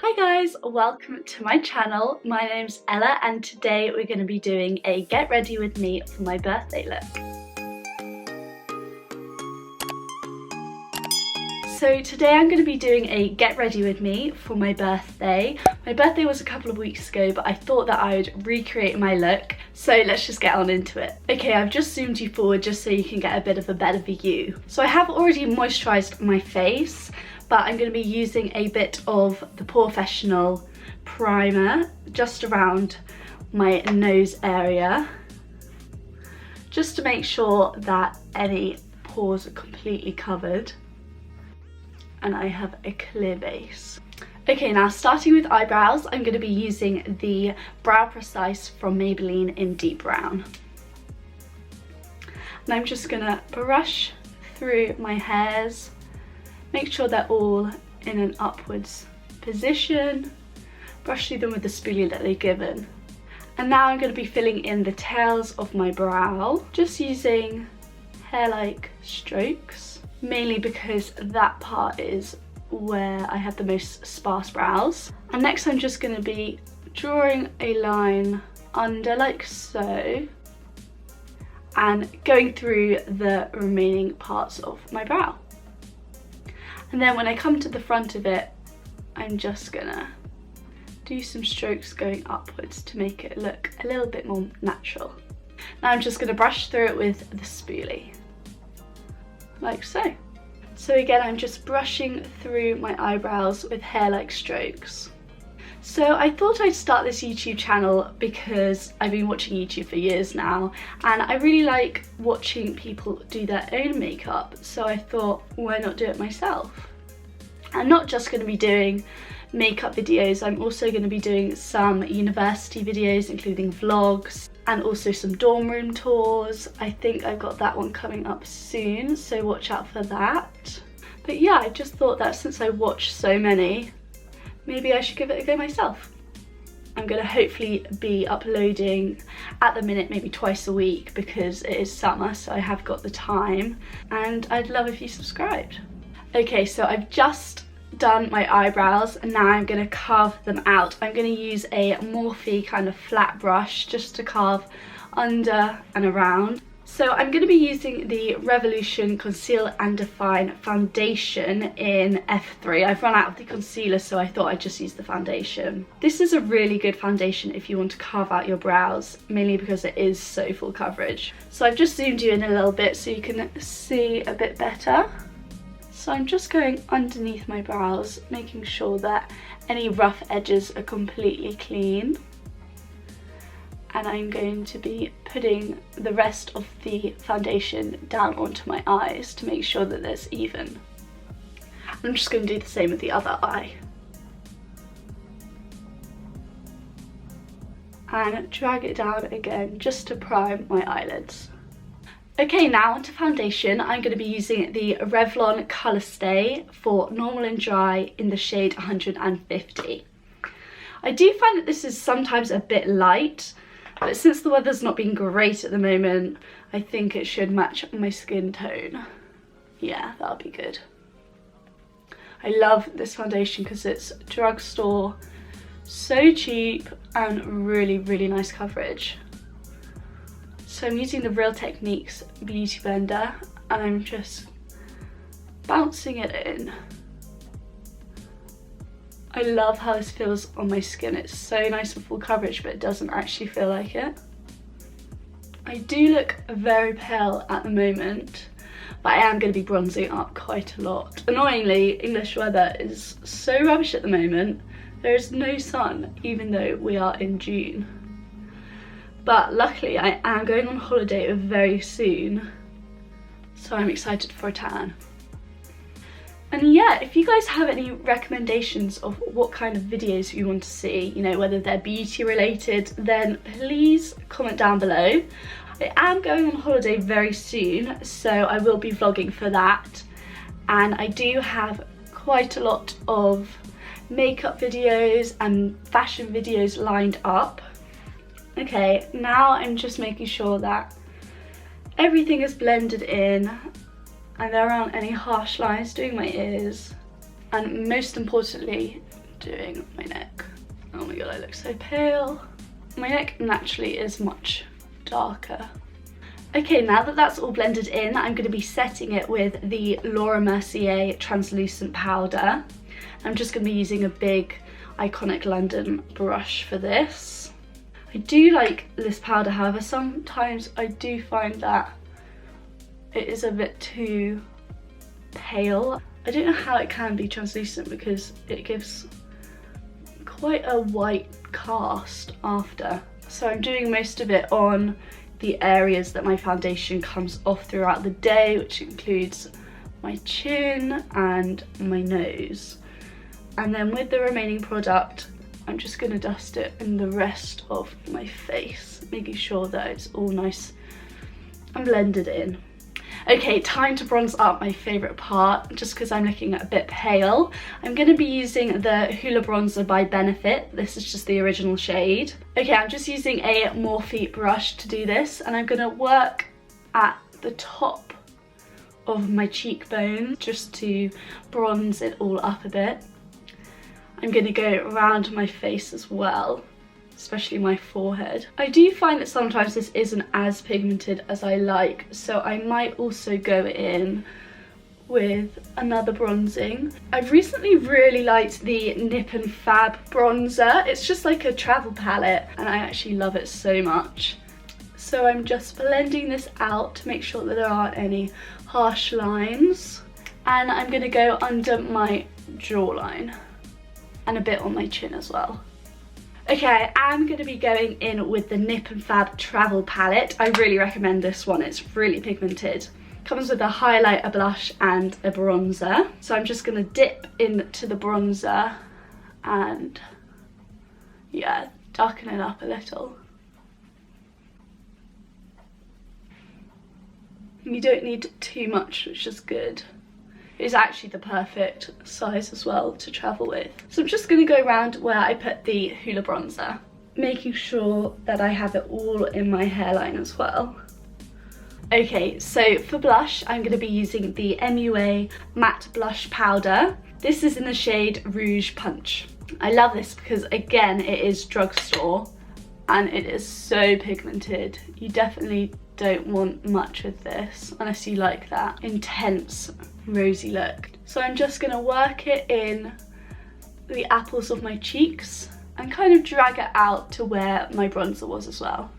Hi guys, welcome to my channel. My name's Ella and today we're going to be doing a get ready with me for my birthday look. So today I'm going to be doing a get ready with me for my birthday. My birthday was a couple of weeks ago, but I thought that I would recreate my look. So let's just get on into it. Okay, I've just zoomed you forward just so you can get a bit of a better view. So I have already moisturised my face, but I'm going to be using a bit of the Professional primer just around my nose area, just to make sure that any pores are completely covered and I have a clear base. Okay, now starting with eyebrows, I'm going to be using the Brow Precise from Maybelline in Deep Brown. And I'm just going to brush through my hairs, make sure they're all in an upwards position, brush through them with the spoolie that they're given. And now I'm going to be filling in the tails of my brow, just using hair-like strokes, mainly because that part is where I have the most sparse brows. And next I'm just going to be drawing a line under like so, and going through the remaining parts of my brow. And then when I come to the front of it, I'm just gonna do some strokes going upwards to make it look a little bit more natural. Now I'm just gonna brush through it with the spoolie, like so. So again, I'm just brushing through my eyebrows with hair-like strokes. So I thought I'd start this YouTube channel because I've been watching YouTube for years now, and I really like watching people do their own makeup, so I thought, why not do it myself? I'm not just going to be doing makeup videos, I'm also going to be doing some university videos, including vlogs, and also some dorm room tours. I think I've got that one coming up soon, so watch out for that. But yeah, I just thought that since I watch so many, maybe I should give it a go myself. I'm going to hopefully be uploading at the minute maybe twice a week because it is summer, so I have got the time, and I'd love if you subscribed. Okay, so I've just done my eyebrows and now I'm going to carve them out. I'm going to use a Morphe kind of flat brush just to carve under and around. So I'm going to be using the Revolution Conceal and Define Foundation in F3. I've run out of the concealer, so I thought I'd just use the foundation. This is a really good foundation if you want to carve out your brows, mainly because it is so full coverage. So I've just zoomed you in a little bit so you can see a bit better. So I'm just going underneath my brows, making sure that any rough edges are completely clean. And I'm going to be putting the rest of the foundation down onto my eyes to make sure that there's even. I'm just going to do the same with the other eye. And drag it down again just to prime my eyelids. Okay, now onto foundation. I'm going to be using the Revlon Colourstay for normal and dry in the shade 150. I do find that this is sometimes a bit light, but since the weather's not been great at the moment, I think it should match my skin tone. Yeah, that'll be good. I love this foundation because it's drugstore, so cheap, and really, really nice coverage. So I'm using the Real Techniques Beauty Blender and I'm just bouncing it in. I love how this feels on my skin. It's so nice and full coverage, but it doesn't actually feel like it. I do look very pale at the moment, but I am going to be bronzing up quite a lot. Annoyingly, English weather is so rubbish at the moment. There is no sun, even though we are in June. But luckily, I am going on holiday very soon, so I'm excited for a tan. And yeah, if you guys have any recommendations of what kind of videos you want to see, you know, whether they're beauty related, then please comment down below. I am going on holiday very soon, so I will be vlogging for that. And I do have quite a lot of makeup videos and fashion videos lined up. Okay, now I'm just making sure that everything is blended in and there aren't any harsh lines doing my ears, and most importantly, doing my neck. Oh my god, I look so pale. My neck naturally is much darker. Okay, now that that's all blended in, I'm going to be setting it with the Laura Mercier translucent powder. I'm just going to be using a big Iconic London brush for this. I do like this powder, however sometimes I do find that it is a bit too pale. I don't know how it can be translucent because it gives quite a white cast after. So I'm doing most of it on the areas that my foundation comes off throughout the day, which includes my chin and my nose. And then with the remaining product, I'm just going to dust it in the rest of my face, making sure that it's all nice and blended in. Okay, time to bronze up, my favourite part, just because I'm looking a bit pale. I'm going to be using the Hula bronzer by Benefit. This is just the original shade. Okay, I'm just using a Morphe brush to do this, and I'm going to work at the top of my cheekbone just to bronze it all up a bit. I'm going to go around my face as well, especially my forehead. I do find that sometimes this isn't as pigmented as I like, so I might also go in with another bronzing. I've recently really liked the Nip and Fab bronzer. It's just like a travel palette and I actually love it so much. So I'm just blending this out to make sure that there aren't any harsh lines. And I'm going to go under my jawline and a bit on my chin as well. Okay, I'm going to be going in with the Nip and Fab Travel Palette. I really recommend this one, it's really pigmented. Comes with a highlight, a blush and a bronzer. So I'm just going to dip into the bronzer and yeah, darken it up a little. You don't need too much, which is good. It's actually the perfect size as well to travel with. So I'm just going to go around where I put the Hula bronzer, making sure that I have it all in my hairline as well. Okay, so for blush, I'm going to be using the MUA Matte Blush Powder. This is in the shade Rouge Punch. I love this because, again, it is drugstore and it is so pigmented. You definitely don't want much with this unless you like that intense rosy look. So I'm just going to work it in the apples of my cheeks and kind of drag it out to where my bronzer was as well.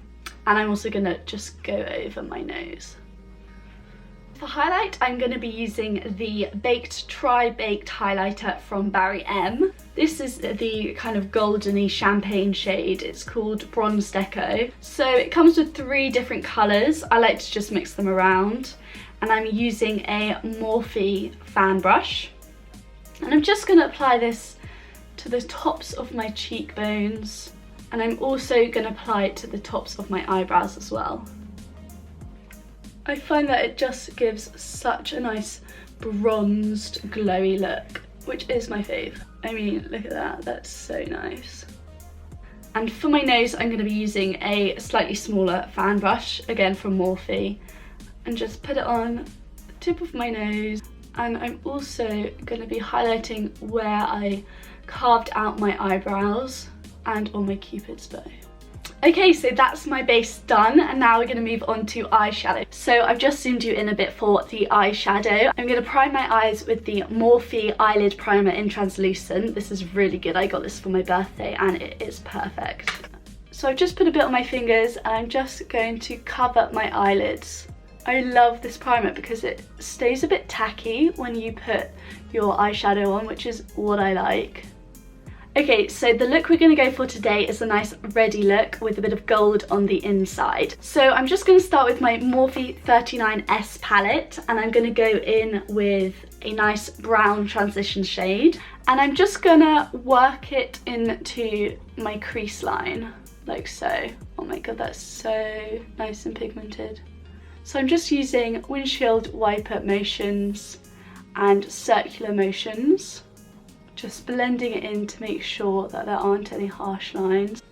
And I'm also going to just go over my nose. For highlight, I'm going to be using the Tri-Baked highlighter from Barry M. This is the kind of goldeny champagne shade. It's called Bronze Deco. So it comes with 3 different colours. I like to just mix them around. And I'm using a Morphe fan brush. And I'm just going to apply this to the tops of my cheekbones. And I'm also going to apply it to the tops of my eyebrows as well. I find that it just gives such a nice bronzed, glowy look, which is my fave. I mean, look at that, that's so nice. And for my nose, I'm going to be using a slightly smaller fan brush, again from Morphe, and just put it on the tip of my nose. And I'm also going to be highlighting where I carved out my eyebrows and on my cupid's bow. Okay, so that's my base done, and now we're going to move on to eyeshadow. So I've just zoomed you in a bit for the eyeshadow. I'm going to prime my eyes with the Morphe Eyelid Primer in Translucent. This is really good. I got this for my birthday and it is perfect. So I've just put a bit on my fingers and I'm just going to cover my eyelids. I love this primer because it stays a bit tacky when you put your eyeshadow on, which is what I like. Okay, so the look we're going to go for today is a nice reddy look with a bit of gold on the inside. So I'm just going to start with my Morphe 39S palette, and I'm going to go in with a nice brown transition shade. And I'm just going to work it into my crease line, like so. Oh my god, that's so nice and pigmented. So I'm just using windshield wiper motions and circular motions. Just blending it in to make sure that there aren't any harsh lines.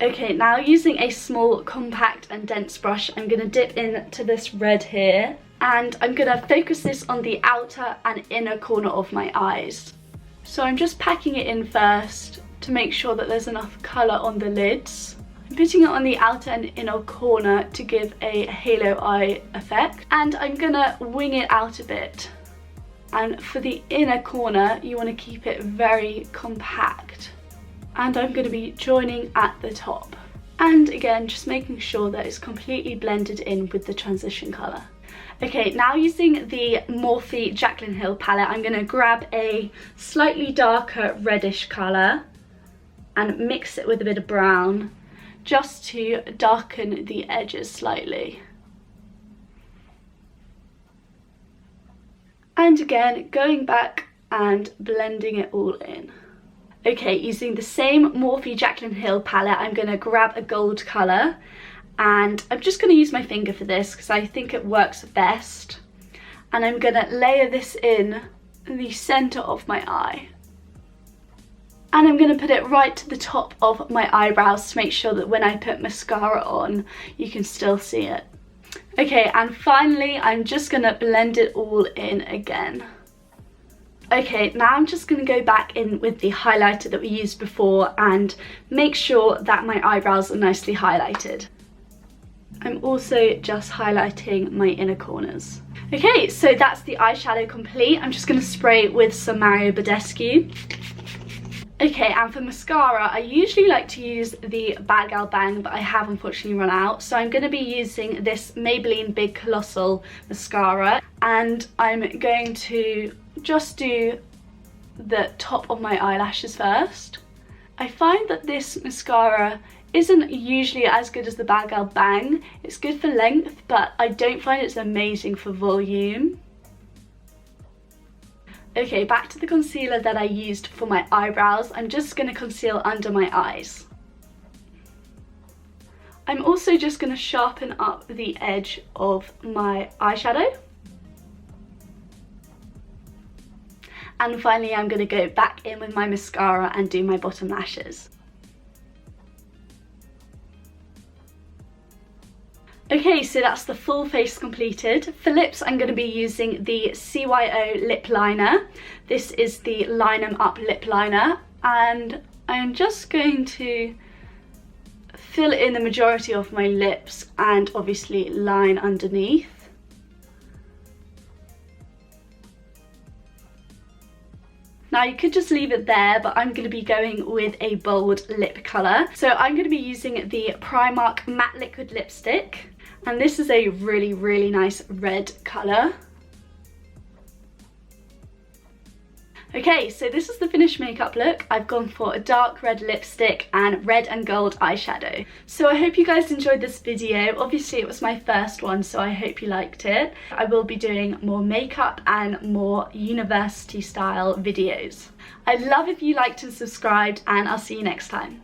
Okay, now using a small, compact and dense brush, I'm going to dip into this red here and I'm gonna focus this on the outer and inner corner of my eyes. So I'm just packing it in first to make sure that there's enough colour on the lids. I'm putting it on the outer and inner corner to give a halo eye effect, and I'm gonna wing it out a bit. And for the inner corner, you want to keep it very compact. And I'm going to be joining at the top. And again, just making sure that it's completely blended in with the transition colour. Okay, now using the Morphe Jaclyn Hill palette, I'm going to grab a slightly darker reddish colour and mix it with a bit of brown, just to darken the edges slightly. And again, going back and blending it all in. Okay, using the same Morphe Jaclyn Hill palette, I'm going to grab a gold colour, and I'm just going to use my finger for this because I think it works best. And I'm going to layer this in the centre of my eye. And I'm going to put it right to the top of my eyebrows to make sure that when I put mascara on, you can still see it. Okay, and finally, I'm just going to blend it all in again. Okay, now I'm just going to go back in with the highlighter that we used before and make sure that my eyebrows are nicely highlighted. I'm also just highlighting my inner corners. Okay, so that's the eyeshadow complete. I'm just going to spray with some Badescu. Okay, and for mascara, I usually like to use the Bad Gal Bang, but I have unfortunately run out. So I'm going to be using this Maybelline Big Colossal Mascara, and I'm going to just do the top of my eyelashes first. I find that this mascara isn't usually as good as the Bad Gal Bang. It's good for length, but I don't find it's amazing for volume. Okay, back to the concealer that I used for my eyebrows. I'm just going to conceal under my eyes. I'm also just going to sharpen up the edge of my eyeshadow. And finally, I'm going to go back in with my mascara and do my bottom lashes. Okay, so that's the full face completed. For lips, I'm going to be using the CYO Lip Liner. This is the Line 'em Up Lip Liner, and I'm just going to fill in the majority of my lips and obviously line underneath. Now you could just leave it there, but I'm going to be going with a bold lip colour. So I'm going to be using the Primark Matte Liquid Lipstick. And this is a really, really nice red colour. Okay, so this is the finished makeup look. I've gone for a dark red lipstick and red and gold eyeshadow. So I hope you guys enjoyed this video. Obviously it was my first one, so I hope you liked it. I will be doing more makeup and more university style videos. I'd love if you liked and subscribed, and I'll see you next time.